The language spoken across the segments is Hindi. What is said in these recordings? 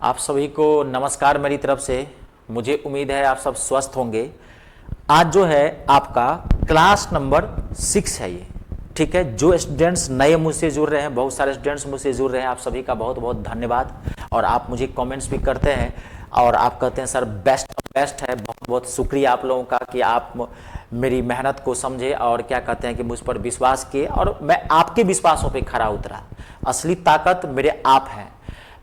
आप सभी को नमस्कार मेरी तरफ से। मुझे उम्मीद है आप सब स्वस्थ होंगे। आज जो है आपका क्लास नंबर 6 है ये, ठीक है। जो स्टूडेंट्स नए मुझसे जुड़ रहे हैं, बहुत सारे स्टूडेंट्स मुझसे जुड़ रहे हैं, आप सभी का बहुत बहुत धन्यवाद। और आप मुझे कमेंट्स भी करते हैं और आप कहते हैं सर बेस्ट बेस्ट है। बहुत बहुत शुक्रिया आप लोगों का कि आप मेरी मेहनत को समझे और क्या कहते हैं कि मुझ पर विश्वास किए और मैं आपके विश्वासों पे खरा उतरा। असली ताकत मेरे आप हैं।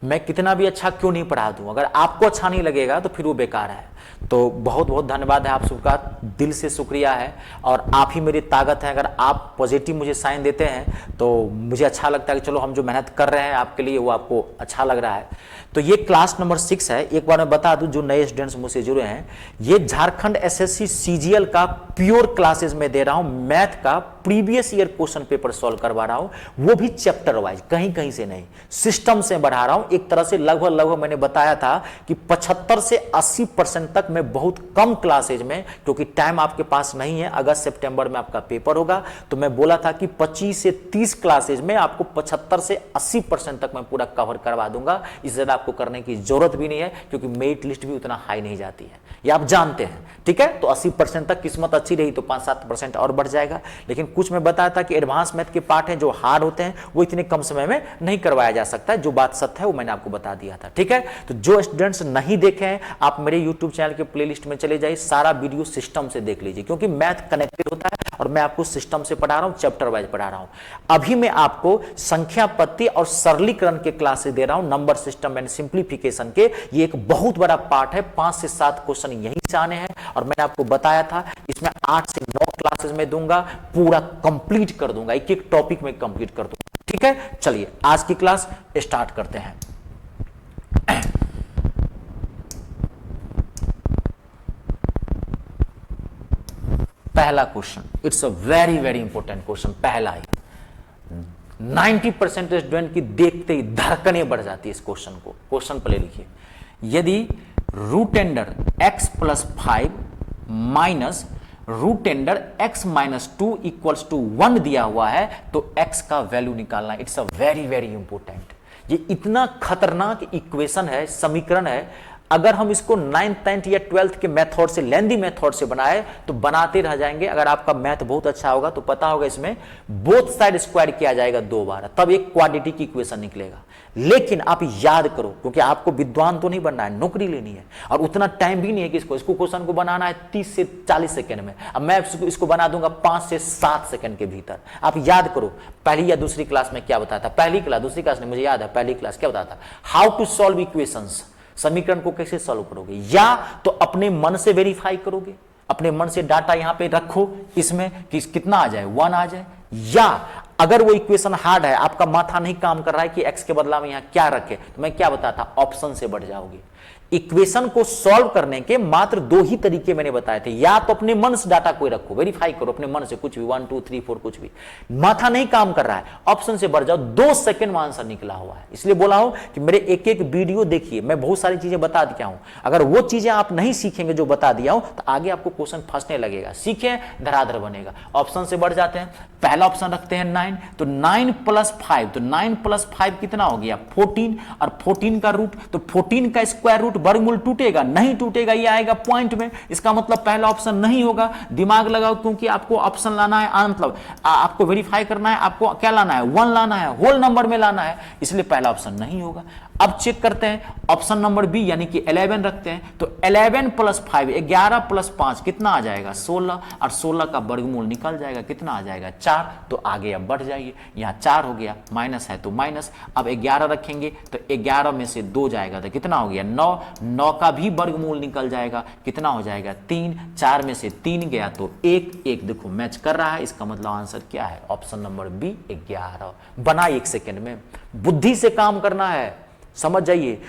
मैं कितना भी अच्छा क्यों नहीं पढ़ा दूं, अगर आपको अच्छा नहीं लगेगा तो फिर वो बेकार है। तो बहुत बहुत धन्यवाद है आप सबका, दिल से शुक्रिया है। और आप ही मेरी ताकत है। अगर आप पॉजिटिव मुझे साइन देते हैं तो मुझे अच्छा लगता है कि चलो हम जो मेहनत कर रहे हैं आपके लिए वो आपको अच्छा लग रहा है। तो ये क्लास नंबर 6 है। एक बार मैं बता दूं जो नए स्टूडेंट्स मुझसे जुड़े हैं, ये झारखंड एसएससी सीजीएल का प्योर क्लासेस में दे रहा हूं। मैथ का previous year question paper solve करवा रहा हूं, वो भी चैप्टर वाइज, कहीं कहीं से नहीं, सिस्टम से बढ़ा रहा हूं। एक तरह से लगभग मैंने बताया था कि 75 से 80% तक मैं बहुत कम क्लासेज में, क्योंकि टाइम आपके पास नहीं है, अगस्त सितंबर में आपका पेपर होगा, तो मैं बोला था कि 25 से 30 क्लासेज में आपको 75 से 80% तक मैं पूरा कवर करवा दूंगा। इससे ज्यादा आपको करने की जरूरत भी नहीं है, क्योंकि मेरिट लिस्ट भी उतना हाई नहीं जाती है, ये आप जानते हैं, ठीक है। तो 80% तक किस्मत अच्छी रही तो 5-7% और बढ़ जाएगा। लेकिन कुछ मैं बताया था कि एडवांस मैथ के पार्ट हैं जो हार्ड होते हैं, वो इतने कम समय में नहीं करवाया जा सकता है। जो बात सत्य है वो मैंने आपको बता दिया था, ठीक है। तो जो स्टूडेंट्स नहीं देखे हैं, आप मेरे यूट्यूब चैनल के प्लेलिस्ट में चले जाइए, सारा वीडियो सिस्टम से देख लीजिए, क्योंकि मैथ कनेक्टेड होता है और मैं आपको सिस्टम से पढ़ा रहा हूं, चैप्टर वाइज पढ़ा रहा हूं। अभी मैं आपको संख्या पत्ती और सरलीकरण के क्लासेस दे रहा हूं, नंबर सिस्टम एंड सिंप्लीफिकेशन के। ये एक बहुत बड़ा पार्ट है, 5 से 7 क्वेश्चन यहीं से आने हैं। और मैंने आपको बताया था इसमें 8 से 9 क्लासेस में दूंगा, पूरा कंप्लीट कर दूंगा, एक एक टॉपिक में कंप्लीट कर दूंगा, ठीक है। चलिए आज की क्लास स्टार्ट करते हैं। पहला question, it's a very very important question. पहला ही 90% स्टूडेंट की देखते ही धड़कनें बढ़ जाती है इस क्वेश्चन को। क्वेश्चन पहले लिखिए, यदि root under x plus 5 minus root under x minus 2 equals to 1 दिया हुआ है तो x का वैल्यू निकालना। It's a very very important. ये इतना खतरनाक इक्वेशन है, समीकरण है। अगर हम इसको 9th 10th या 12th के मेथड से, लेंदी मेथड से बनाए तो बनाते रह जाएंगे। अगर आपका मैथ बहुत अच्छा होगा तो पता होगा इसमें बोथ साइड स्क्वायर किया जाएगा 2 बार, तब एक क्वाड्रेटिक इक्वेशन निकलेगा। लेकिन आप याद करो, क्योंकि आपको विद्वान तो नहीं बनना है, नौकरी लेनी है, और उतना टाइम भी नहीं है कि इसको क्वेश्चन को बनाना है 30 से 40 सेकंड में। अब मैं इसको बना दूंगा 5 से 7 सेकंड के भीतर। आप याद करो पहली या दूसरी क्लास में क्या बताया था, पहली क्लास, दूसरी क्लास नहीं, मुझे याद है पहली क्लास क्या बताया था, हाउ टू सॉल्व इक्वेशंस। समीकरण को कैसे सॉल्व करोगे, या तो अपने मन से वेरीफाई करोगे, अपने मन से डाटा यहां पे रखो इसमें कि कितना आ जाए, 1 आ जाए, या अगर वो इक्वेशन हार्ड है, आपका माथा नहीं काम कर रहा है कि x के बदला में यहां क्या रखे, तो मैं क्या बताता, ऑप्शन से बढ़ जाओगे। इक्वेशन को सॉल्व करने के मात्र 2 ही तरीके मैंने बताए थे, या तो अपने मन से डाटा कोई रखो, वेरीफाई करो अपने मन से, कुछ भी 1 2 3 4 कुछ भी, माथा नहीं काम कर रहा है, ऑप्शन से बढ़ जाओ। 2 सेकंड में आंसर निकला हुआ है। इसलिए बोला हूं कि मेरे एक एक वीडियो देखिए, मैं बहुत सारी चीजें बता दिया हूं। अगर वो चीजें आप नहीं सीखेंगे जो बता दिया हूं तो आगे आपको क्वेश्चन फंसने लगेगा, सीखे धराधर बनेगा। ऑप्शन से बढ़ जाते हैं। पहला ऑप्शन रखते हैं 9, तो 9 प्लस 5, तो 9 प्लस 5 कितना हो गया 14, और 14 का रूट, तो 14 का स्क्वायर रूट, वर्गमूल टूटेगा नहीं टूटेगा, ये आएगा पॉइंट में। इसका मतलब पहला ऑप्शन नहीं होगा। दिमाग लगाओ, क्योंकि आपको ऑप्शन लाना है, मतलब आपको वेरीफाई करना है, आपको क्या लाना है, 1 लाना है, होल नंबर में लाना है, इसलिए पहला ऑप्शन नहीं होगा। अब चेक करते हैं ऑप्शन नंबर बी, यानी कि 11 रखते हैं, तो 11 प्लस 5, 11 प्लस 5 कितना आ जाएगा 16, और 16 का वर्गमूल निकल जाएगा, कितना आ जाएगा 4। तो आगे अब बढ़ जाइए, यहाँ 4 हो गया, माइनस है तो माइनस। अब 11 रखेंगे तो 11 में से 2 जाएगा तो कितना हो गया 9, 9 का भी वर्गमूल निकल जाएगा, कितना हो जाएगा 3, 4 में से 3 गया तो 1, 1 देखो मैच कर रहा है। इसका मतलब आंसर क्या है, ऑप्शन नंबर बी 11। बना 1 सेकेंड में, बुद्धि से काम करना है, समझ जाइए।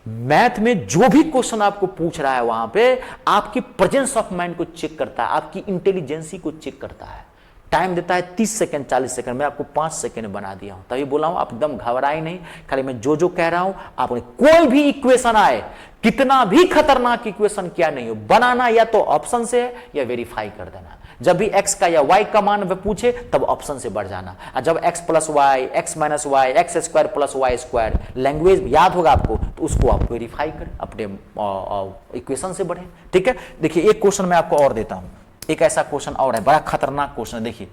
मैथ में जो भी क्वेश्चन आपको पूछ रहा है वहां पे आपकी प्रेजेंस ऑफ माइंड को चेक करता है, आपकी इंटेलिजेंसी को चेक करता है। टाइम देता है 30 सेकंड 40 सेकंड, मैं आपको 5 सेकंड बना दिया हूं। तभी बोला हूं आप एकदम घबराए नहीं, खाली मैं जो कह रहा हूं आपने कोई भी इक्वेशन आए, कितना भी खतरनाक इक्वेशन क्या नहीं हो, बनाना या तो ऑप्शन से है या वेरीफाई कर देना। जब भी x का या y का मान वे पूछे तब ऑप्शन से बढ़ जाना, और जब x plus y, x minus y, x square plus y square language याद होगा आपको, तो उसको आप वेरीफाई करें, अपने इक्वेशन से बढ़े। ठीक है, देखिए एक क्वेश्चन मैं आपको और देता हूं, एक ऐसा क्वेश्चन और है, बड़ा खतरनाक क्वेश्चन है। देखिए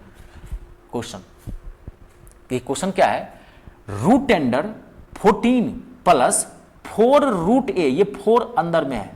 क्वेश्चन, ये क्वेश्चन क्या है, रूट एंडर 14 प्लस 4 रूट ए, ये 4 अंदर में है,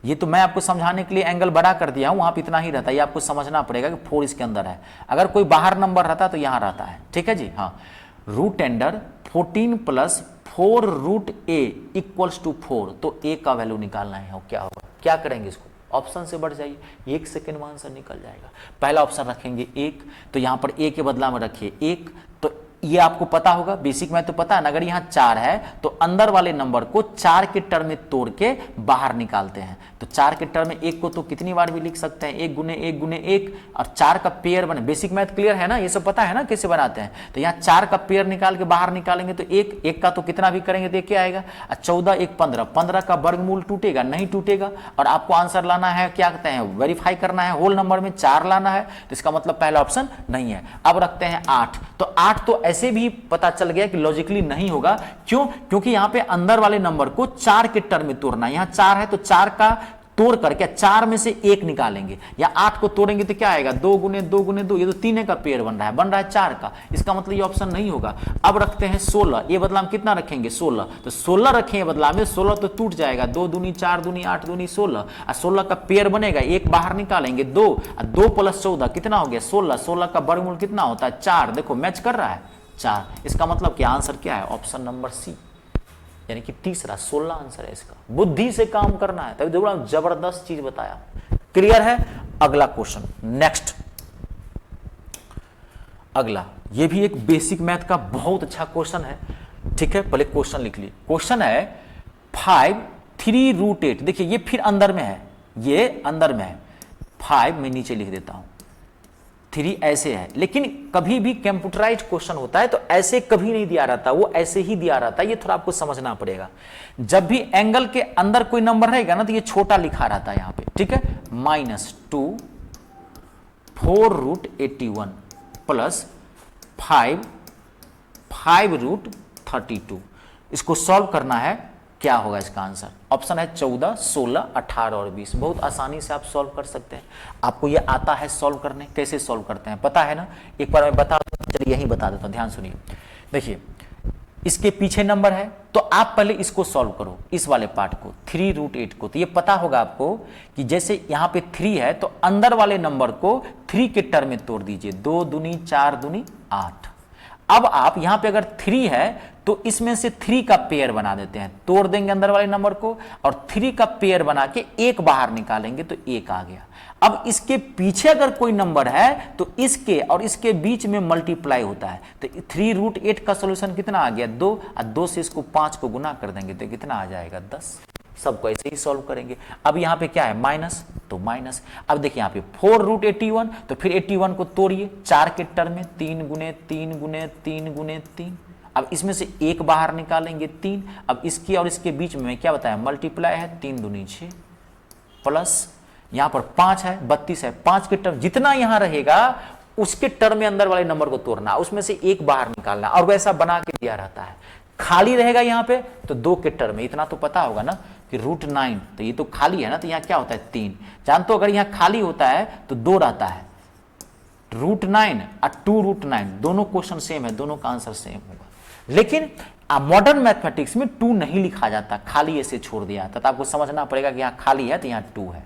ये तो मैं आपको समझाने के लिए एंगल बड़ा कर दिया हूं, वहां पे इतना ही रहता है, ये आपको समझना पड़ेगा कि 4 इसके अंदर है, अगर कोई बाहर नंबर रहता तो यहां रहता है। ठीक है जी, हाँ, root under 14 plus 4 root A equals to 4, तो ए का वैल्यू निकालना है, क्या होगा, क्या करेंगे इसको, ऑप्शन से बढ़ जाइए, 1 सेकेंड में आंसर निकल जाएगा। पहला ऑप्शन रखेंगे 1, तो यहां पर ए के बदला में रखिए 1, तो ये आपको पता होगा, बेसिक में तो पता है ना, अगर यहां 4 है तो अंदर वाले नंबर को 4 के टर्म में तोड़ के बाहर निकालते हैं, तो 4 के टर्म में 1 को तो कितनी बार भी लिख सकते हैं, 1 गुने 1 गुने 1, और 4 का पेयर बने, बेसिक मैथ क्लियर है ना, ये सब पता है ना कैसे बनाते हैं, तो यहाँ 4 का पेयर निकाल के बाहर निकालेंगे तो 1 का तो कितना भी करेंगे तो क्या आएगा, 14 1 15, 15 का वर्गमूल टूटेगा नहीं टूटेगा, और आपको आंसर लाना है, क्या कहते हैं, वेरीफाई करना है, होल नंबर में 4 लाना है, तो इसका मतलब पहला ऑप्शन नहीं है। अब रखते हैं 8, तो 8 तो ऐसे भी पता चल गया कि लॉजिकली नहीं होगा, क्यों, क्योंकि यहां पे अंदर वाले नंबर को 4 के टर्म में तोड़ना है, यहां 4 है तो 4 का तोड़ करके 4 में से 1 निकालेंगे, या 8 को तोड़ेंगे तो क्या आएगा, 2 गुने 2 गुने 2, ये तो 3 का पेयर बन रहा है 4 का, इसका मतलब ये ऑप्शन नहीं होगा। अब रखते हैं 16, ये बदला में कितना रखेंगे 16, तो 16 रखेंगे बदला में, 16 तो टूट जाएगा, 2 दूनी 4 दूनी 8 दूनी 16, और 16 का पेयर बनेगा, 1 बाहर निकालेंगे 2, और 2 प्लस 14 कितना हो गया 16, 16 का वर्गमूल कितना होता है 4, देखो मैच कर रहा है 4, इसका मतलब क्या आंसर क्या है, ऑप्शन नंबर सी, यानी कि तीसरा 16 आंसर है इसका। बुद्धि से काम करना है, तभी बड़ा जबरदस्त चीज बताया, क्लियर है। अगला क्वेश्चन, नेक्स्ट, अगला, ये भी एक बेसिक मैथ का बहुत अच्छा क्वेश्चन है। ठीक है, पहले क्वेश्चन लिख ली, क्वेश्चन है 5 3 रूट 8, देखिए ये फिर अंदर में है, ये अंदर में है, 5 मैं नीचे लिख देता हूं, 3 ऐसे है, लेकिन कभी भी कंप्यूटराइज्ड क्वेश्चन होता है तो ऐसे कभी नहीं दिया रहता, वो ऐसे ही दिया रहता है, ये थोड़ा आपको समझना पड़ेगा। जब भी एंगल के अंदर कोई नंबर रहेगा ना तो ये छोटा लिखा रहता है यहां पे, ठीक है, -2 4 रूट 81 प्लस 5 रूट 32, इसको सॉल्व करना है, क्या होगा इसका आंसर, ऑप्शन है 14 16 18 और 20, बहुत आसानी से आप सॉल्व कर सकते हैं, आपको ये आता है सॉल्व करने, कैसे सॉल्व करते हैं पता है ना, एक बार मैं बता दूं, चलिए यही बता देता हूं, ध्यान सुनिए। देखिए इसके पीछे नंबर है तो आप पहले इसको सॉल्व करो, इस वाले पार्ट को 3 रूट 8 को, तो ये पता होगा आपको कि जैसे यहां पे 3 है तो अंदर वाले नंबर को 3 के टर्म में तोड़ दीजिए, 2 दूनी 4 दूनी 8। अब आप यहां पे अगर 3 है तो इसमें से 3 का पेयर बना देते हैं, तोड़ देंगे अंदर वाले नंबर को और 3 का पेयर बना के 1 बाहर निकालेंगे तो 1 आ गया। अब इसके पीछे अगर कोई नंबर है तो इसके और इसके बीच में मल्टीप्लाई होता है, तो 3 रूट 8 का सोल्यूशन कितना आ गया 2, और 2 से इसको 5 को गुना कर देंगे तो कितना आ जाएगा 10। सबको ऐसे ही सॉल्व करेंगे। अब यहां पे क्या है माइनस, तो माइनस। अब देखिए यहां पे 4 रूट 81, तो फिर 81 को तोड़िए 4 के टर्म में, 3 गुने 3 गुने 3 गुने 3, अब इसमें से 1 बाहर निकालेंगे 3, अब इसकी और इसके बीच में क्या बताया मल्टीप्लाई है, 3 दूनी 6 प्लस यहां पर 5 है 32 है, 5 के टर्म जितना यहां रहेगा उसके टर्म में अंदर वाले नंबर को तोड़ना, उसमें से 1 बाहर निकालना, और वैसा बना के दिया रहता है। खाली रहेगा यहां पे तो 2 के टर्म में, इतना तो पता होगा ना कि रूट 9, तो ये तो खाली है ना, तो यहां क्या होता है 3, जानते हो अगर यहां खाली होता है तो 2 रहता है, रूट 9 और 2 रूट 9 दोनों क्वेश्चन सेम है, दोनों का आंसर सेम होगा। लेकिन मॉडर्न मैथमेटिक्स में 2 नहीं लिखा जाता, खाली ऐसे छोड़ दिया जाता, तो आपको समझना पड़ेगा कि यहां खाली है तो यहां 2 है।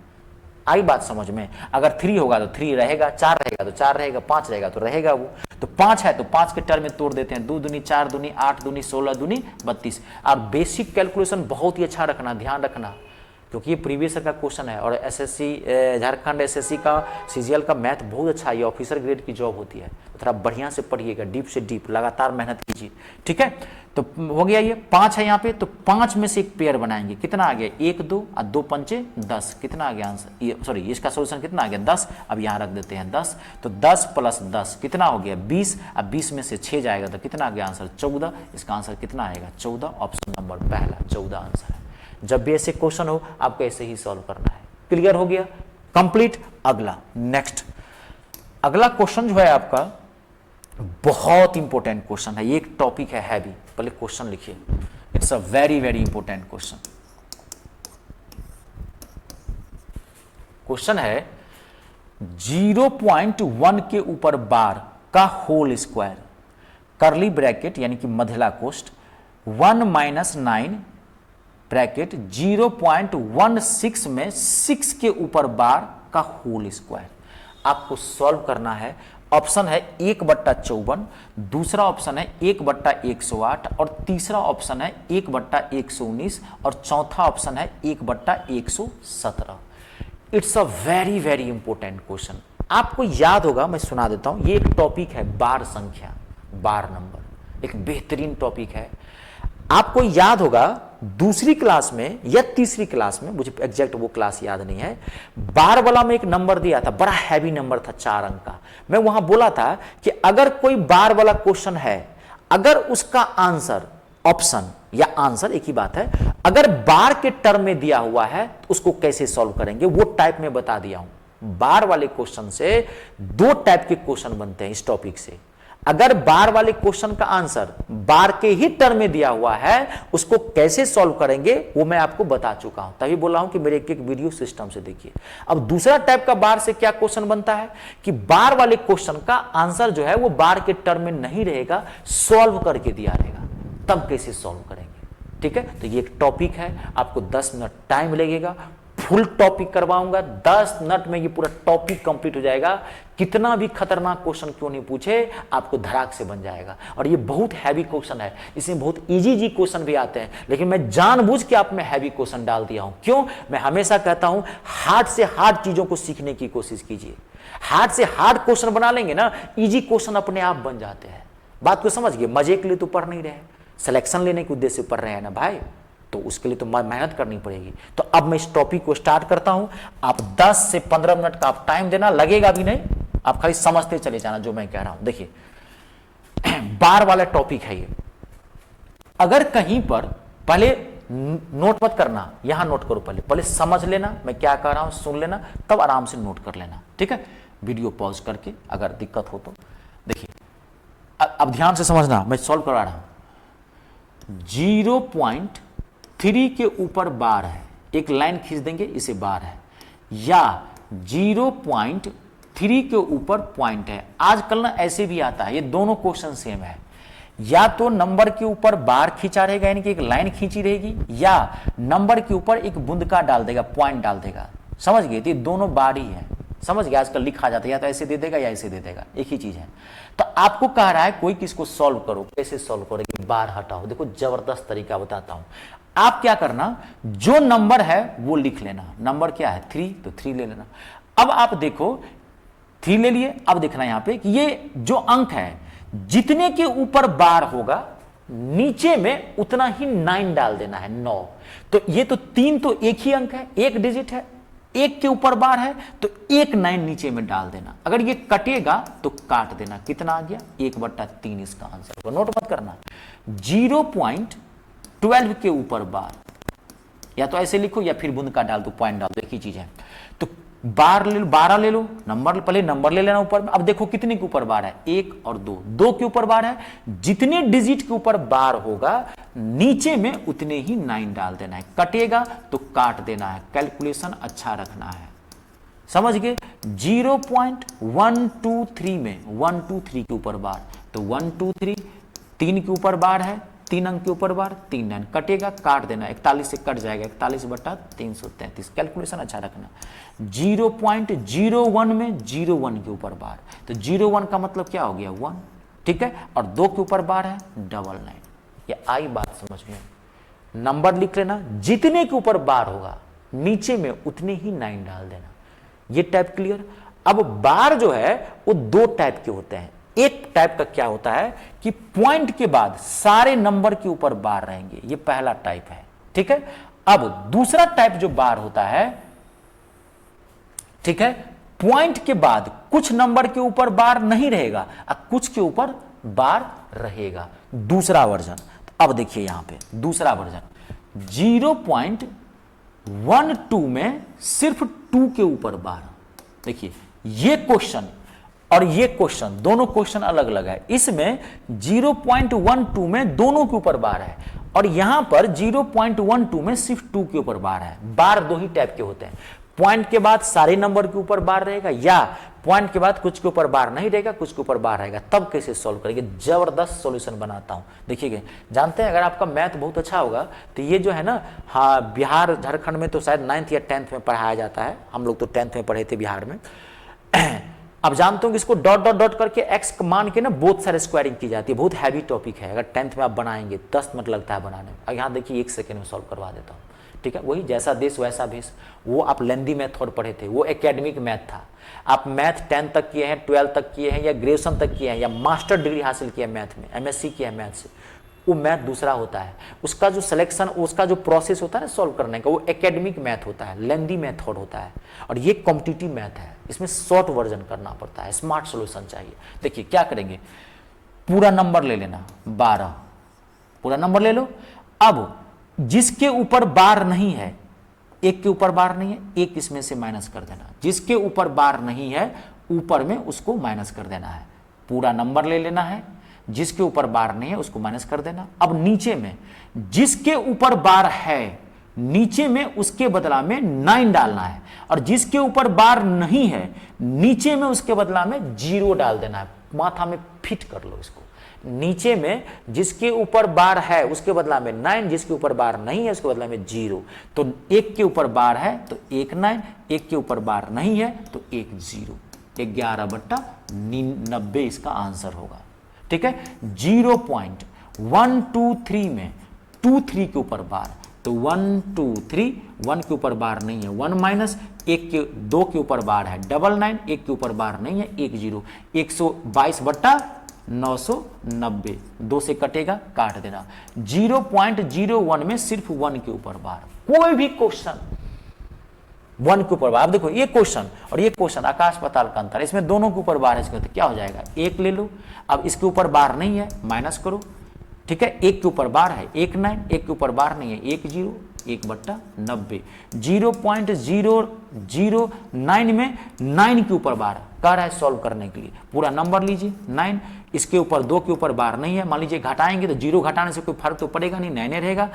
आई बात समझ में, अगर 3 होगा तो 3 रहेगा, 4 रहेगा तो 4 रहेगा, 5 रहेगा तो रहेगा वो, तो 5 है तो 5 के टर्म में तोड़ देते हैं, 2 दूनी 4 दूनी 8 दूनी 16 दूनी 32। और बेसिक कैलकुलेशन बहुत ही अच्छा रखना, ध्यान रखना, क्योंकि ये प्रीवियस ईयर का क्वेश्चन है और एसएससी झारखंड एसएससी का सीजीएल का मैथ बहुत अच्छा है, ये ऑफिसर ग्रेड की जॉब होती है, तो थोड़ा बढ़िया से पढ़िएगा, डीप से डीप लगातार मेहनत कीजिए, ठीक है। तो हो गया ये 5 है यहाँ पे, तो 5 में से एक पेयर बनाएंगे, कितना आ गया 1 2 और 2 पंचे 10, कितना आ गया आंसर, सॉरी इसका सोल्यूशन कितना आ गया 10, अब यहाँ रख देते हैं 10, तो 10 प्लस 10 कितना हो गया 20, अब 20 में से 6 जाएगा तो कितना आ गया आंसर 14, इसका आंसर कितना आएगा 14, ऑप्शन नंबर पहला 14 आंसर है। जब भी ऐसे क्वेश्चन हो आपको ऐसे ही सॉल्व करना है, क्लियर हो गया, कंप्लीट। अगला नेक्स्ट अगला क्वेश्चन जो है आपका बहुत इंपॉर्टेंट क्वेश्चन है, ये एक टॉपिक है हैवी। पहले क्वेश्चन लिखिए, it's a very very important question. Question है 0.1 के ऊपर बार का होल स्क्वायर, करली ब्रैकेट यानी कि मध्यला कोष्ठ 1 - 9 ब्रैकेट 0.16 में 6 के ऊपर बार का होल स्क्वायर। आपको सॉल्व करना है। ऑप्शन है 1/54, दूसरा ऑप्शन है 1/108 और तीसरा ऑप्शन है 1/119 और चौथा ऑप्शन है 1/117। It's a very very important question. आपको याद होगा, मैं सुना देता हूं, ये एक टॉपिक है बार संख्या, बार नंबर, एक बेहतरीन टॉपिक है। आपको याद होगा दूसरी क्लास में या तीसरी क्लास में, मुझे एग्जैक्ट वो क्लास याद नहीं है, बार वाला में एक नंबर दिया था, बड़ा हैवी नंबर था 4 अंक का। मैं वहां बोला था कि अगर कोई बार वाला क्वेश्चन है, अगर उसका आंसर, ऑप्शन या आंसर एक ही बात है, अगर बार के टर्म में दिया हुआ है तो उसको कैसे सॉल्व करेंगे वो टाइप में बता दिया हूं। बार वाले क्वेश्चन से 2 टाइप के क्वेश्चन बनते हैं इस टॉपिक से। अगर बार वाले क्वेश्चन का आंसर बार के ही टर्म में दिया हुआ है, उसको कैसे सॉल्व करेंगे वो मैं आपको बता चुका हूं, तभी बोला हूं कि मेरे एक एक वीडियो सिस्टम से देखिए। अब दूसरा टाइप का बार से क्या क्वेश्चन बनता है कि बार वाले क्वेश्चन का आंसर जो है वो बार के टर्म में नहीं रहेगा, सॉल्व करके दिया रहेगा, तब कैसे सॉल्व करेंगे। ठीक है, तो ये एक टॉपिक है, आपको 10 मिनट टाइम लगेगा, फुल टॉपिक करवाऊंगा, 10 मिनट में ये पूरा टॉपिक कंप्लीट हो जाएगा। कितना भी खतरनाक क्वेश्चन क्यों नहीं पूछे, आपको धड़ाक से बन जाएगा। और ये बहुत हैवी क्वेश्चन है, इसमें बहुत इजी क्वेश्चन भी आते हैं, लेकिन मैं जानबूझ के आप में हैवी क्वेश्चन डाल दिया हूं। क्यों? मैं हमेशा कहता हूं हार्ड से हार्ड चीजों को सीखने की कोशिश कीजिए। हार्ड से हार्ड क्वेश्चन बना लेंगे ना, इजी क्वेश्चन अपने आप बन जाते हैं। बात को समझ गए? मजे के लिए तो पढ़ नहीं रहे, सिलेक्शन लेने के उद्देश्य से पढ़ रहे हैं ना भाई, तो उसके लिए तो मेहनत करनी पड़ेगी। तो अब मैं इस टॉपिक को स्टार्ट करता हूं। आप 10 से 15 मिनट का आप टाइम देना, लगेगा भी नहीं, आप खाली समझते चले जाना जो मैं कह रहा हूं। देखिए बार वाला टॉपिक है ये। अगर कहीं पर, पहले नोट मत करना, यहां नोट करो, पहले समझ लेना मैं क्या कह रहा हूं, सुन लेना, तब आराम से नोट कर लेना। ठीक है, वीडियो पॉज करके अगर दिक्कत हो तो। देखिए अब ध्यान से समझना, मैं सॉल्व करा रहा हूं। 0.3 के ऊपर बार है, एक लाइन खींच देंगे, इसे बार है, या 0.3 के ऊपर पॉइंट है। आजकल ना ऐसे भी आता है, ये दोनों क्वेश्चन सेम है, या तो नंबर के ऊपर बार खींचा रहेगा यानी कि एक लाइन खींची रहेगी, या नंबर के ऊपर एक बूंदका डाल देगा, पॉइंट डाल देगा। समझ गए? तो ये दोनों बार ही है। समझ गए? आजकल लिखा जाता है, या तो ऐसे दे देगा या ऐसे दे देगा, एक ही चीज है। तो आपको कह रहा है कोई किसको सॉल्व करो, कैसे सॉल्व करोगे, बार हटाओ। देखो जबरदस्त तरीका बताता हूं। आप क्या करना, जो नंबर है वो लिख लेना। नंबर क्या है? 3, तो 3 ले लेना। अब आप देखो 3 ले लिए। अब देखना यहां पे कि ये जो अंक है, जितने के ऊपर बार होगा नीचे में उतना ही 9 डाल देना है, 9। तो ये तो 3 तो एक ही अंक है, एक डिजिट है, एक के ऊपर बार है, तो एक 9 नीचे में डाल देना। अगर ये कटेगा तो काट देना। कितना आ गया? 1/3 इसका आंसर। तो नोट मत करना, 0.12 के ऊपर बार, या तो ऐसे लिखो या फिर बूंद का डाल दो, पॉइंट डाल दो, एक ही चीज है। तो बार ले लो, 12 ले लो, नंबर पहले नंबर ले लेना ऊपर में। अब देखो कितने के ऊपर बार है, 1 और 2, 2 के ऊपर बार है। जितने डिजिट के ऊपर बार होगा नीचे में उतने ही 9 डाल देना है। कटेगा तो काट देना है। कैलकुलेशन अच्छा रखना है, समझ गए? 0.123 में 123 के ऊपर बार, तो 123, 3 के ऊपर बार है, 3 अंक के ऊपर बार, 3 9 कटेगा, काट देना, 41 से कट जाएगा, 41/333। कैलकुलेशन अच्छा रखना। 0.01 में 01 के ऊपर बार, तो 01 का मतलब क्या हो गया? 1। ठीक है, और 2 के ऊपर बार है 99। ये आई बात समझ में? नंबर लिख लेना, जितने के ऊपर बार होगा नीचे में उतने ही 9 डाल देना। ये टाइप क्लियर? अब बार जो है वो 2 टाइप के होते हैं। एक टाइप का क्या होता है कि पॉइंट के बाद सारे नंबर के ऊपर बार रहेंगे, ये पहला टाइप है। ठीक है, अब दूसरा टाइप जो बार होता है, ठीक है, पॉइंट के बाद कुछ नंबर के ऊपर बार नहीं रहेगा और कुछ के ऊपर बार रहेगा। दूसरा वर्जन। अब देखिए यहां पे दूसरा वर्जन, 0.12 में सिर्फ 2 के ऊपर बार। देखिए ये क्वेश्चन और ये क्वेश्चन, दोनों क्वेश्चन अलग अलग है। इसमें 0.12 में दोनों के ऊपर बार है और यहां पर 0.12 में सिर्फ 2 के ऊपर बार है। बार दो ही टाइप के होते हैं, पॉइंट के बाद सारे नंबर के ऊपर बार रहेगा या पॉइंट के बाद कुछ के ऊपर बार नहीं रहेगा, कुछ के ऊपर बार रहेगा। तब कैसे सॉल्व करेंगे, जबरदस्त सॉल्यूशन बनाता हूं, देखिएगा। जानते हैं, अगर आपका मैथ बहुत अच्छा होगा तो ये जो है ना, हाँ, बिहार झारखंड में तो शायद 9th या 10th में पढ़ाया जाता है, हम लोग तो 10th में पढ़े थे बिहार में। अब जानते हो कि इसको डॉट डॉट डॉट करके एक्स मान के ना बहुत सारे स्क्वायरिंग की जाती है, बहुत हैवी टॉपिक है। अगर 10th में आप बनाएंगे 10 मिनट लगता है बनाने में। अब यहाँ देखिए 1 सेकेंड में सॉल्व करवा देता हूँ, ठीक है। वही जैसा देश वैसा भेष, वो आप लेंदी मैथड पढ़े थे, वो एकेडमिक मैथ था। आप मैथ 10 तक किए हैं, 12 तक किए हैं या ग्रेजुएशन तक किए हैं या मास्टर डिग्री हासिल किया है मैथ में, MSc किया है मैथ से, वो मैथ दूसरा होता है। उसका जो सिलेक्शन, उसका जो प्रोसेस होता है ना सॉल्व करने का, वो एकेडमिक मैथ होता है, लेंदी मेथड होता है। और ये कॉम्पिटिटिव मैथ है, इसमें शॉर्ट वर्जन करना पड़ता है, स्मार्ट सॉल्यूशन चाहिए। देखिए क्या करेंगे, पूरा नंबर ले लेना 12, पूरा नंबर ले लो। अब जिसके ऊपर बार नहीं है, एक के ऊपर बार नहीं है, एक इसमें से माइनस कर देना। जिसके ऊपर बार नहीं है ऊपर में उसको माइनस कर देना है। पूरा नंबर ले लेना है, जिसके ऊपर बार नहीं है उसको माइनस कर देना। अब नीचे में जिसके ऊपर बार है, नीचे में उसके बदला में 9 डालना है, और जिसके ऊपर बार नहीं है नीचे में उसके बदला में 0 डाल देना है। माथा में फिट कर लो इसको। नीचे में जिसके ऊपर बार है उसके बदला में 9, जिसके ऊपर बार नहीं है उसके बदला में 0। तो एक के ऊपर बार है तो 1 9, एक के ऊपर बार नहीं है तो 1 0, 11/90 इसका आंसर होगा, ठीक है। 0.123 में 2 3 के ऊपर बार, तो 1 2 3, 1 के ऊपर बार नहीं है 1 माइनस, 2 के ऊपर बार है 99, 1 के ऊपर बार नहीं है 1 0, 122/990, 2 से कटेगा काट देना। 0.01 में सिर्फ 1 के ऊपर बार, कोई भी क्वेश्चन 1 के ऊपर बार। अब देखो ये क्वेश्चन और ये क्वेश्चन आकाश पाताल का अंतर, इसमें दोनों के ऊपर बार है, इसके क्या हो जाएगा, 1 ले लो। अब इसके ऊपर बार नहीं है माइनस करो, ठीक है। 1 के ऊपर बार है 1 9, 1 के ऊपर बार नहीं है 1 0, 1/90। 0.009 में 9 के ऊपर बार कह रहा है सॉल्व करने के लिए। पूरा नंबर लीजिए 9, इसके ऊपर 2 के ऊपर बार नहीं है, मान लीजिए घटाएंगे तो 0 घटाने से कोई फर्क तो पड़ेगा नहीं, 9 रहेगा।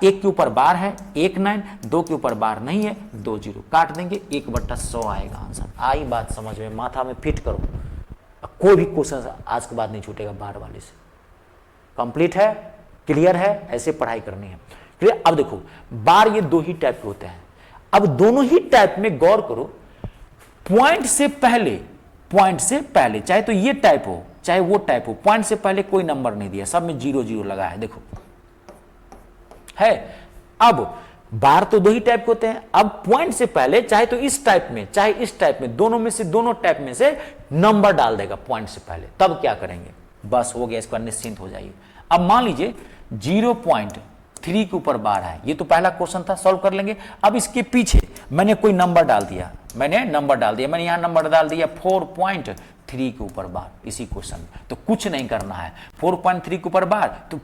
1 के ऊपर बार है 1 9, 2 के ऊपर बार नहीं है 2 0, काट देंगे 1/100 आएगा आंसर। आई बात समझ में, माथा में फिट करो, कोई भी क्वेश्चन आज के बाद नहीं छूटेगा बार वाले से। कंप्लीट है, क्लियर है, ऐसे पढ़ाई करनी है, क्लियर। अब देखो बार ये 2 ही टाइप के होते हैं। अब दोनों ही टाइप में गौर करो, पॉइंट से पहले चाहे तो ये टाइप हो चाहे वो टाइप हो, पॉइंट से पहले कोई नंबर नहीं दिया, सब में 0 0 लगा है, देखो है। अब बार तो 2 ही टाइप के होते हैं। अब पॉइंट से पहले चाहे तो इस टाइप में चाहे इस टाइप में, दोनों टाइप में से नंबर डाल देगा पॉइंट से पहले। तब क्या करेंगे, बस हो गया, इसका निश्चिंत हो जाइए। अब मान लीजिए 0.3 के ऊपर बार है, ये तो पहला क्वेश्चन था, सॉल्व कर लेंगे। अब इसके पीछे मैंने कोई नंबर डाल दिया, मैंने यहां नंबर डाल दिया 4.3 के ऊपर बार इसी क्वेश्चन में। तो कुछ नहीं करना है, 4.3 के ऊपर बार, तो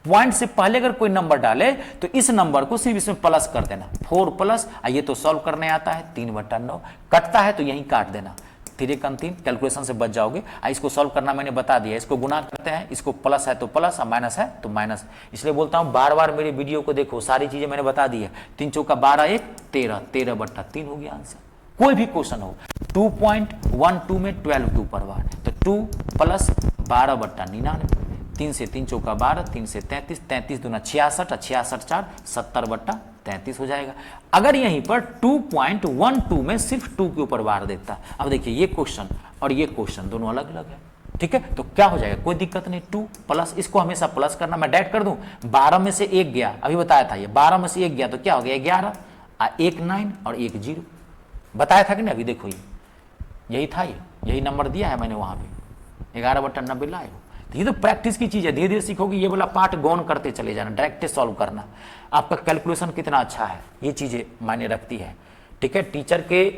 पॉइंट से पहले अगर कोई नंबर डाले तो इस नंबर को सिर्फ इसमें प्लस कर देना, 4 प्लस, ये तो सॉल्व करने आता है 3/9, कटता है तो यहीं काट देना, 3 कैलकुलेशन से बच जाओगे। इसको सॉल्व करना मैंने बता दिया, इसको गुना करते हैं, इसको प्लस है तो प्लस, माइनस है तो माइनस। इसलिए बोलता हूं बार बार मेरी वीडियो को देखो, सारी चीजें मैंने बता दी है। 3 चौका 12 1 13, 13/3 हो गया आंसर। कोई भी क्वेश्चन हो, 2.12 में 12 के ऊपर बार, तो 2 प्लस 12/99, 3 से 3 चौका 12, 3 से 33, 33 दूना 66, 66 4 70/33 हो जाएगा। अगर यहीं पर 2.12 में सिर्फ 2 के ऊपर बार देता, अब देखिए ये क्वेश्चन और ये क्वेश्चन दोनों अलग अलग है, ठीक है। तो क्या हो जाएगा, कोई दिक्कत नहीं, 2 प्लस, इसको हमेशा प्लस करना। मैं डायरेक्ट कर दूं, 12 में से 1 गया, अभी बताया था ये 12 में से 1 गया तो क्या हो गया 11, 1 9 और 1 0, बताया था कि नहीं, अभी देखो यही था, यही नंबर दिया है मैंने वहां पे, 11/90 लाए हो। ये तो प्रैक्टिस की चीज है, धीरे धीरे सीखोगे, ये वाला पार्ट गौन करते चले जाना, डायरेक्ट सॉल्व करना। आपका कैलकुलेशन कितना अच्छा है, ये चीजें मायने रखती है, ठीक है। टीचर के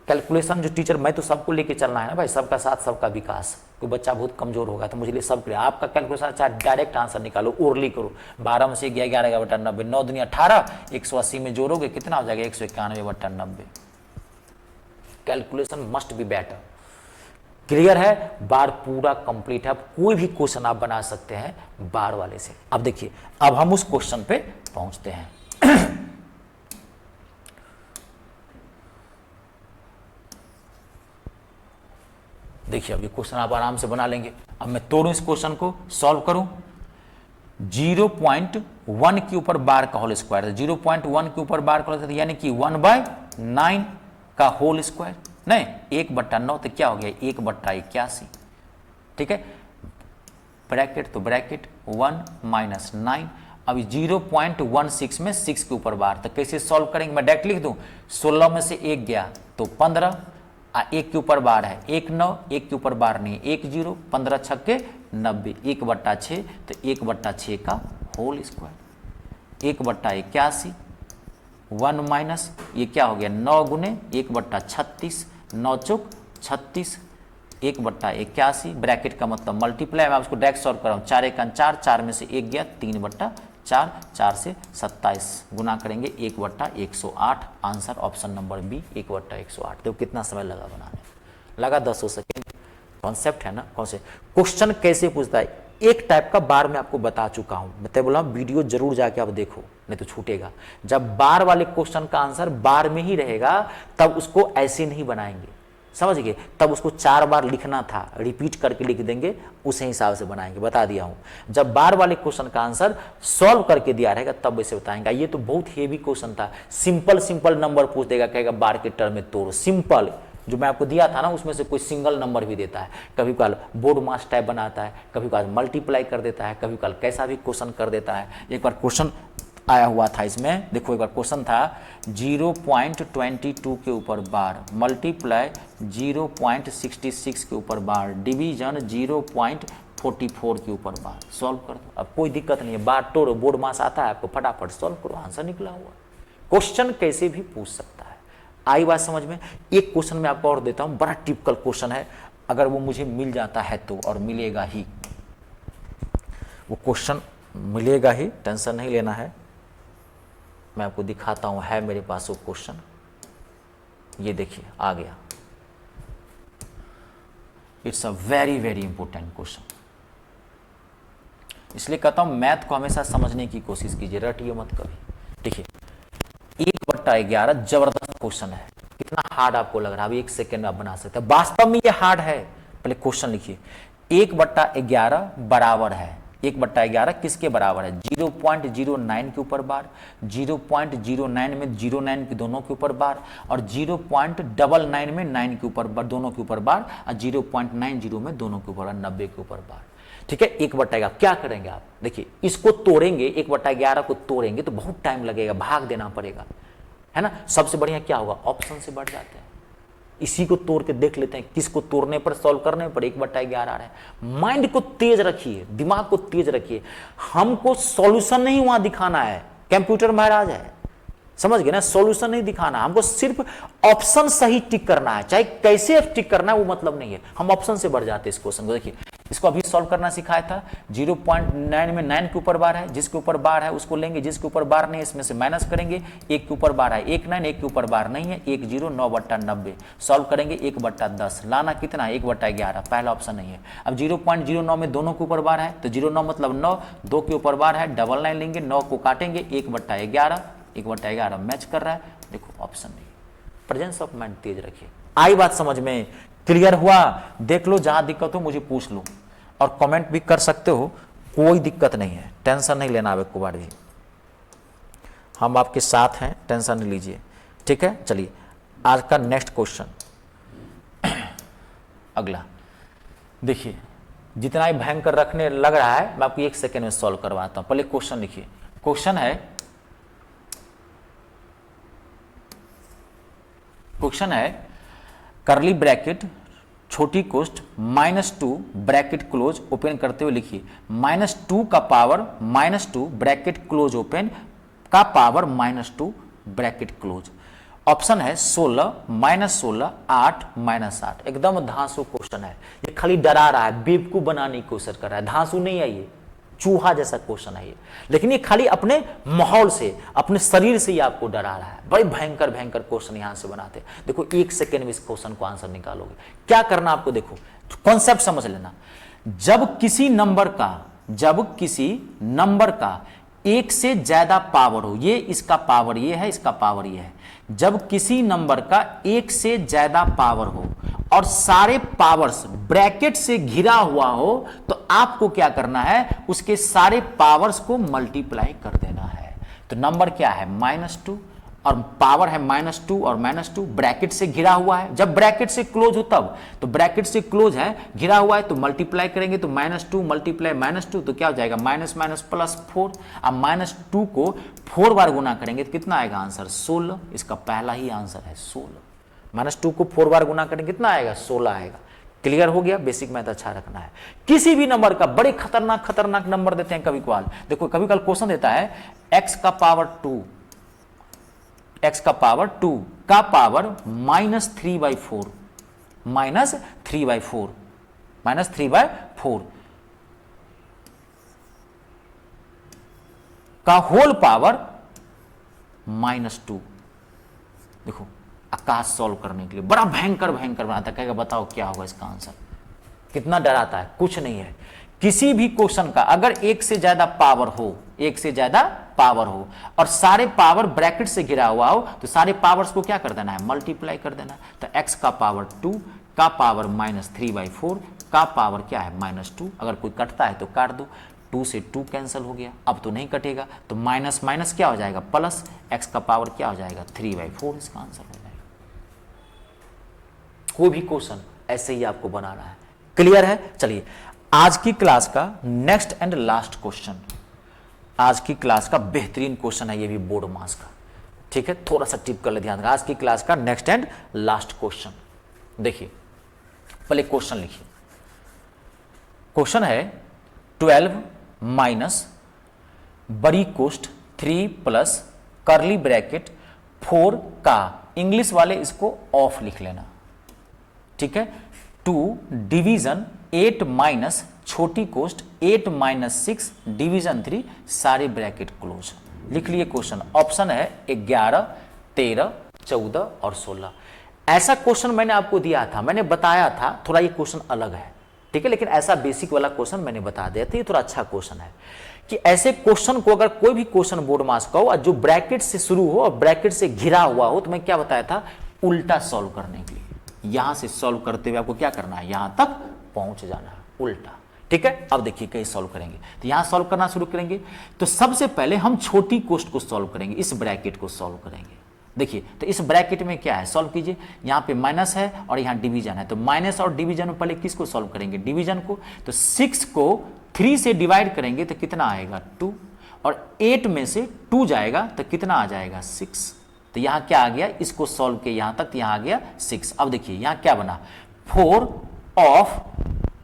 कैलकुलेशन, जो टीचर, मैं तो सबको लेके चलना है ना भाई, सबका साथ सबका विकास। कोई बच्चा बहुत कमजोर होगा तो मुझे लिए सब क्लियर, आपका कैलकुलेशन अच्छा, डायरेक्ट आंसर निकालो, ओरली करो। 12 में से 11/90, 9 दूनी 18, 180 में जोड़ोगे कितना हो जाएगा 191/90। Calculation must be better, clear है? बार पूरा कंप्लीट है। अब कोई भी क्वेश्चन आप बना सकते हैं बार वाले से। अब देखिए, अब हम उस क्वेश्चन पे पहुंचते हैं। देखिए, अब ये क्वेश्चन आप आराम से बना लेंगे। अब मैं तोड़ूं इस क्वेश्चन को, सॉल्व करूं। 0.1 के ऊपर बार का होल स्क्वायर, 0.1 के ऊपर बार का होल स्क्वायर यानी कि 1/9 का होल स्क्वायर, नहीं 1/9 तो क्या हो गया 1/81। ठीक है, ब्रैकेट तो ब्रैकेट 1 - 9। अब 0.16 में 6 के ऊपर बार, तो कैसे सॉल्व करेंगे? मैं डायरेक्ट लिख दूं, 16 में से 1 गया तो 15, 1 के ऊपर बार है 1 9, 1 के ऊपर बार नहीं 1 0, 15 छक्के 90, 1/6 तो 1/6 का होल स्क्वायर, 1/81, 1 माइनस ये क्या हो गया 9 गुने 1/36, 9 चौक 36, 1/81, ब्रैकेट का मतलब मल्टीप्लाई। मैं उसको डायरेक्ट सॉल्व कर रहा हूँ, 4 1 4, 4 में से 1 गया 3/4, 4 से 27 गुना करेंगे 1/108। Answer option number B 1/108। देखो कितना समय लगा बनाने, लगा 10 सेकेंड। कॉन्सेप्ट है ना, कौन से क्वेश्चन कैसे पूछता है, एक टाइप का बार मैं आपको बता चुका हूं। मैं तो बोला वीडियो जरूर जाके आप देखो, नहीं तो छूटेगा। जब बार वाले क्वेश्चन का आंसर बार में ही रहेगा तब उसको ऐसे नहीं बनाएंगे, समझ गए? तब उसको 4 बार लिखना था, रिपीट करके लिख देंगे, उसे हिसाब से बनाएंगे, बता दिया हूं। जब बार वाले क्वेश्चन का आंसर सॉल्व करके दिया रहेगा तब वैसे बताएंगे। ये तो बहुत हेवी क्वेश्चन था, सिंपल नंबर पूछ देगा, कहेगा बार के टर्म में तोड़ो। सिंपल जो मैं आपको दिया था ना, उसमें से कोई सिंगल नंबर भी देता है, कभी कल बोर्ड मास टाइप बनाता है, कभी कल मल्टीप्लाई कर देता है, कभी कल कैसा भी क्वेश्चन कर देता है। एक बार क्वेश्चन आया हुआ था इसमें, देखो एक बार क्वेश्चन था 0.22 के ऊपर बार मल्टीप्लाई 0.66 के ऊपर बार डिवीजन 0.44 के ऊपर बार, सॉल्व कर दो। अब कोई दिक्कत नहीं है, बार तोड़ो, बोर्ड मास आता है आपको, फटाफट सॉल्व करो, आंसर निकला हुआ। क्वेश्चन कैसे भी पूछ सकता है। आई बात समझ में? एक क्वेश्चन मैं आपको और देता हूं, बड़ा टिपिकल क्वेश्चन है, अगर वो मुझे मिल जाता है तो, और मिलेगा ही, वो क्वेश्चन मिलेगा ही, टेंशन नहीं लेना है। मैं आपको दिखाता हूं, है मेरे पास वो क्वेश्चन, ये देखिए आ गया। It's a very very important question, इसलिए कहता हूं मैथ को हमेशा समझने की कोशिश कीजिए, रटिए मत कभी। देखिए 1/11 जबरदस्त क्वेश्चन है। कितना हार्ड आपको लग रहा है, अभी 1 सेकेंड आप बना सकते हैं, वास्तव में ये हार्ड है। पहले क्वेश्चन लिखिए, 1/11 बराबर है, 1/11 किसके बराबर है? 0.09 के ऊपर बार, 0.09 में 09 के दोनों के ऊपर बार, और 0.99 में 9 के ऊपर बार, दोनों के ऊपर बार, और 0.90 में दोनों के ऊपर, 90 के ऊपर बार। ठीक है, 1/11 क्या करेंगे आप? देखिए इसको तोड़ेंगे, 1/11 को तोड़ेंगे तो बहुत टाइम लगेगा, भाग देना पड़ेगा, है ना। सबसे बढ़िया क्या होगा, ऑप्शन से बढ़ जाते हैं। इसी को तोड़ के देख लेते हैं, किसको तोड़ने पर, सॉल्व करने पर 1/11 आ रहा है। माइंड को तेज रखिए, दिमाग को तेज रखिए, हमको सॉल्यूशन नहीं वहां दिखाना है, कंप्यूटर महाराज है, समझ गए ना। सॉल्यूशन नहीं दिखाना, हमको सिर्फ ऑप्शन सही टिक करना है, चाहे कैसे टिक करना है वो मतलब नहीं है। हम ऑप्शन से बढ़ जाते हैं इस क्वेश्चन को। देखिए इसको अभी सॉल्व करना सिखाया था, 0.9 में 9 के ऊपर बार है, जिसके ऊपर बार है उसको लेंगे, जिसके ऊपर बार नहीं है इसमें से माइनस करेंगे। 1 के ऊपर बार है 1 9, 1 के ऊपर बार नहीं है 1 0, 9/90 सॉल्व करेंगे 1/10, लाना कितना 1/11, पहला ऑप्शन नहीं है। अब 0.09 में दोनों के ऊपर बार है तो 0 9 मतलब 9, 2 के ऊपर बार है, डबल 9 लेंगे, 9 को काटेंगे 1/11, 1/11 मैच कर रहा है। देखो ऑप्शन नहीं, प्रेजेंस ऑफ माइंड तेज रखिए। आई बात समझ में? क्लियर हुआ? देख लो, जहां दिक्कत हो मुझे पूछ लो, और कमेंट भी कर सकते हो, कोई दिक्कत नहीं है, टेंशन नहीं लेना। अब एक बार भी हम आपके साथ हैं, टेंशन नहीं लीजिए, ठीक है। चलिए आज का नेक्स्ट क्वेश्चन, अगला देखिए, जितना ही भयंकर रखने लग रहा है मैं आपको 1 सेकेंड में सॉल्व करवाता हूं। पहले क्वेश्चन लिखिए, क्वेश्चन है करली ब्रैकेट छोटी कोष्ट -2 ब्रैकेट क्लोज ओपन करते हुए लिखिए, -2 का पावर -2 ब्रैकेट क्लोज ओपन का पावर -2 ब्रैकेट क्लोज। ऑप्शन है 16 -16 8 -8। एकदम धांसू क्वेश्चन है, ये खाली डरा रहा है, बेवकूफ बनाने की कोशिश कर रहा है, धांसू नहीं है ये, चूहा जैसा क्वेश्चन है ये, लेकिन ये खाली अपने माहौल से, अपने शरीर से ही आपको डरा रहा है। बड़े भयंकर भयंकर क्वेश्चन यहां से बनाते हैं। देखो 1 सेकेंड में इस क्वेश्चन को आंसर निकालोगे। क्या करना आपको, देखो कॉन्सेप्ट समझ लेना। जब किसी नंबर का 1 से ज्यादा पावर हो, ये इसका पावर ये है, इसका पावर ये है। जब किसी नंबर का 1 से ज्यादा पावर हो और सारे पावर्स ब्रैकेट से घिरा हुआ हो, तो आपको क्या करना है, उसके सारे पावर्स को मल्टीप्लाई कर देना है। तो नंबर क्या है -2 और पावर है -2 और -2, ब्रैकेट से घिरा हुआ है। जब ब्रैकेट से क्लोज हो तब, तो ब्रैकेट से क्लोज है, घिरा हुआ है, तो मल्टीप्लाई करेंगे तो -2 मल्टीप्लाई -2 तो क्या हो जाएगा, माइनस माइनस प्लस 4। अब -2 को 4 बार गुना करेंगे तो कितना आएगा आंसर, 16। इसका पहला ही आंसर है 16। -2 को 4 बार गुना करेंगे कितना आएगा, 16 आएगा। क्लियर हो गया। बेसिक मैथ अच्छा रखना है। किसी भी नंबर का, बड़े खतरनाक खतरनाक नंबर देते हैं कभी कभार। देखो कभी कल क्वेश्चन देता है x का पावर 2 का पावर -3/4 का होल पावर -2। देखो आकाश सॉल्व करने के लिए बड़ा भयंकर भयंकर बनाता है, कहेगा बताओ क्या होगा इसका आंसर। कितना डराता है, कुछ नहीं है। किसी भी क्वेश्चन का अगर 1 से ज्यादा पावर हो और सारे पावर ब्रैकेट से घिरा हुआ हो, तो सारे पावर्स को क्या कर देना है, मल्टीप्लाई कर देना है। तो x का पावर 2 का पावर -3/4 का पावर क्या है, -2। अगर कोई कटता है तो काट दो, 2 से 2 कैंसिल हो गया। अब तो नहीं कटेगा, तो माइनस माइनस क्या हो जाएगा, प्लस। x का पावर क्या हो जाएगा, 3/4 इसका आंसर हो जाएगा। कोई भी क्वेश्चन ऐसे ही आपको बनाना है। क्लियर है। चलिए आज की क्लास का नेक्स्ट एंड लास्ट क्वेश्चन, आज की क्लास का बेहतरीन क्वेश्चन है, ये भी बोर्ड मास का। ठीक है, थोड़ा सा टिप कर ले ध्यान। आज की क्लास का नेक्स्ट एंड लास्ट क्वेश्चन देखिए, पहले क्वेश्चन लिखिए। क्वेश्चन है 12 माइनस बड़ी कोष्ट 3 प्लस कर्ली ब्रैकेट 4 का, इंग्लिश वाले इसको ऑफ लिख लेना। ठीक है, 2 डिवीजन 8 माइनस छोटी कोष्ट 8 माइनस 6 डिवीजन 3 सारे ब्रैकेट क्लोज। लिख लिए क्वेश्चन। ऑप्शन है 11, 13, 14 और 16। ऐसा क्वेश्चन मैंने आपको दिया था, मैंने बताया था, थोड़ा ये क्वेश्चन अलग है। ठीक है, लेकिन ऐसा बेसिक वाला क्वेश्चन मैंने बता दिया था, ये थोड़ा अच्छा क्वेश्चन है कि ऐसे क्वेश्चन को अगर कोई भी क्वेश्चन बोर्ड मास का हो और जो ब्रैकेट से शुरू हो और ब्रैकेट से घिरा हुआ हो, तो मैं क्या बताया था, उल्टा सॉल्व करने के लिए यहां से सॉल्व करते हुए आपको क्या करना है, यहां तक पहुंच जाना है, उल्टा। ठीक है, अब देखिए कैसे सॉल्व करेंगे। तो यहां सॉल्व करना शुरू करेंगे, तो सबसे पहले हम छोटी कोष्ट को सॉल्व करेंगे, इस ब्रैकेट को सॉल्व करेंगे। देखिए तो इस ब्रैकेट में क्या है, सॉल्व कीजिए। यहाँ पे माइनस है और यहाँ डिवीजन है, तो माइनस और डिवीजन में पहले किसको सॉल्व करेंगे, डिवीजन को। तो 6 को 3 से डिवाइड करेंगे तो कितना आएगा, 2, और 8 में से 2 जाएगा तो कितना आ जाएगा, 6। तो यहाँ क्या आ गया, इसको सॉल्व किया यहाँ तक, यहाँ आ गया 6। अब देखिए यहाँ क्या बना, 4 ऑफ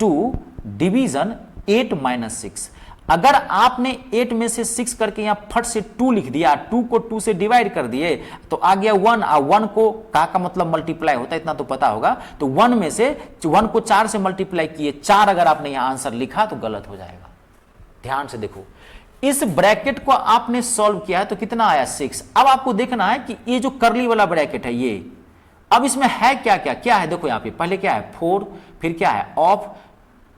2 डिवीजन 8 माइनस 6। अगर आपने 8 में से 6 करके यहाँ फट से 2 लिख दिया, 2 को 2 से डिवाइड कर दिए तो आ गया 1। 1 को का मतलब मल्टीप्लाई होता है, इतना तो पता होगा। तो 1 में से 1 को 4 से मल्टीप्लाई किए, 4 अगर आपने यहाँ आंसर लिखा तो गलत हो जाएगा। ध्यान से देखो, इस ब्रैकेट को आपने सॉल्व किया है तो कितना आया, 6। अब आपको देखना है कि ये जो कर्ली वाला ब्रैकेट है ये, अब इसमें है क्या क्या क्या है, देखो यहाँ पे पहले क्या है 4, फिर क्या है ऑफ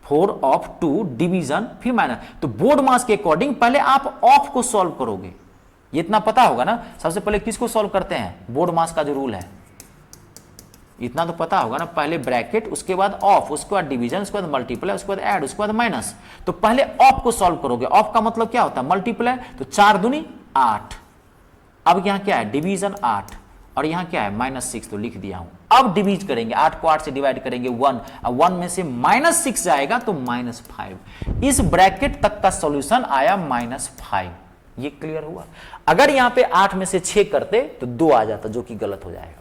4 ऑफ 2 डिवीजन फिर माइनस। तो बोर्ड मास के अकॉर्डिंग पहले आप ऑफ को सॉल्व करोगे, ये इतना पता होगा ना। सबसे पहले किसको सॉल्व करते हैं, बोर्ड मास का जो रूल है इतना तो पता होगा ना, पहले ब्रैकेट उसके बाद ऑफ, उसके बाद डिवीजन, उसके बाद मल्टीप्लाई, उसके बाद ऐड, उसके बाद माइनस। तो पहले ऑफ को सॉल्व करोगे। ऑफ का मतलब क्या होता है, मल्टीप्लाई। तो 4 दूनी 8। अब यहाँ क्या है, डिवीजन 8 और यहाँ क्या है -6, तो लिख दिया हूं। अब डिवीज करेंगे, 8 को 8 से डिवाइड करेंगे 1, अब 1 में से -6 जाएगा तो -5। इस ब्रैकेट तक का सॉल्यूशन आया -5। ये क्लियर हुआ। अगर यहाँ पे 8 में से 6 करते तो 2 आ जाता, जो कि गलत हो जाएगा।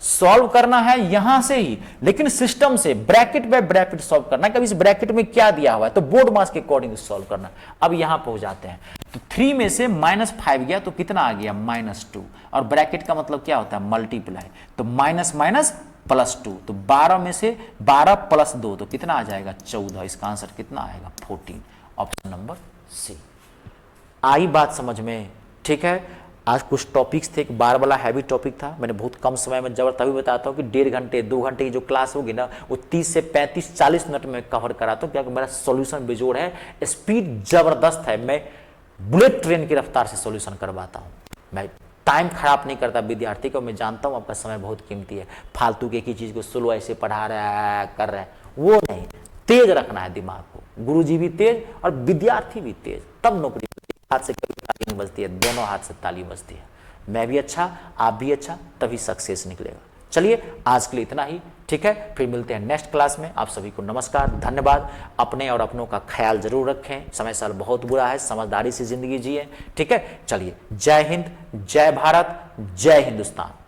सॉल्व करना है यहां से ही, लेकिन सिस्टम से ब्रैकेट बाय ब्रैकेट सॉल्व करना है। कभी इस ब्रैकेट में क्या दिया हुआ है तो बोर्ड मास के अकॉर्डिंग सॉल्व करना। अब यहां पहुंच जाते हैं, तो 3 में से -5 गया तो कितना आ गया, -2। और ब्रैकेट का मतलब क्या होता है, मल्टीप्लाई। तो माइनस माइनस +2, तो 12 में से 12 + 2 तो कितना आ जाएगा, 14। इसका आंसर कितना आएगा, 14। Option number C. आई बात समझ में? ठीक है। आज कुछ टॉपिक्स थे, एक बार वाला हैवी टॉपिक था, मैंने बहुत कम समय में जबर तभी बताता हूँ कि 1.5 घंटे 2 घंटे की जो क्लास होगी ना वो 30 से 35-40 मिनट में कवर कराता हूँ, क्योंकि मेरा सॉल्यूशन बेजोड़ है, स्पीड जबरदस्त है, मैं बुलेट ट्रेन की रफ्तार से सॉल्यूशन करवाता हूँ। मैं टाइम खराब नहीं करता विद्यार्थी को, मैं जानता हूँ आपका समय बहुत कीमती है, फालतू के एक ही चीज़ को स्लो ऐसे पढ़ा रहा है कर रहा है, वो नहीं, तेज रखना है दिमाग को, गुरुजी भी तेज और विद्यार्थी भी तेज, तब नौकरी मिलती है। हाथ से कभी ताली नहीं बजती है, दोनों हाथ से ताली बजती है। मैं भी अच्छा, आप भी अच्छा, तभी सक्सेस निकलेगा। चलिए आज के लिए इतना ही, ठीक है, फिर मिलते हैं नेक्स्ट क्लास में। आप सभी को नमस्कार, धन्यवाद। अपने और अपनों का ख्याल जरूर रखें, समय साल बहुत बुरा है, समझदारी से जिंदगी जिए, ठीक है। चलिए, जय हिंद, जय भारत, जय हिंदुस्तान।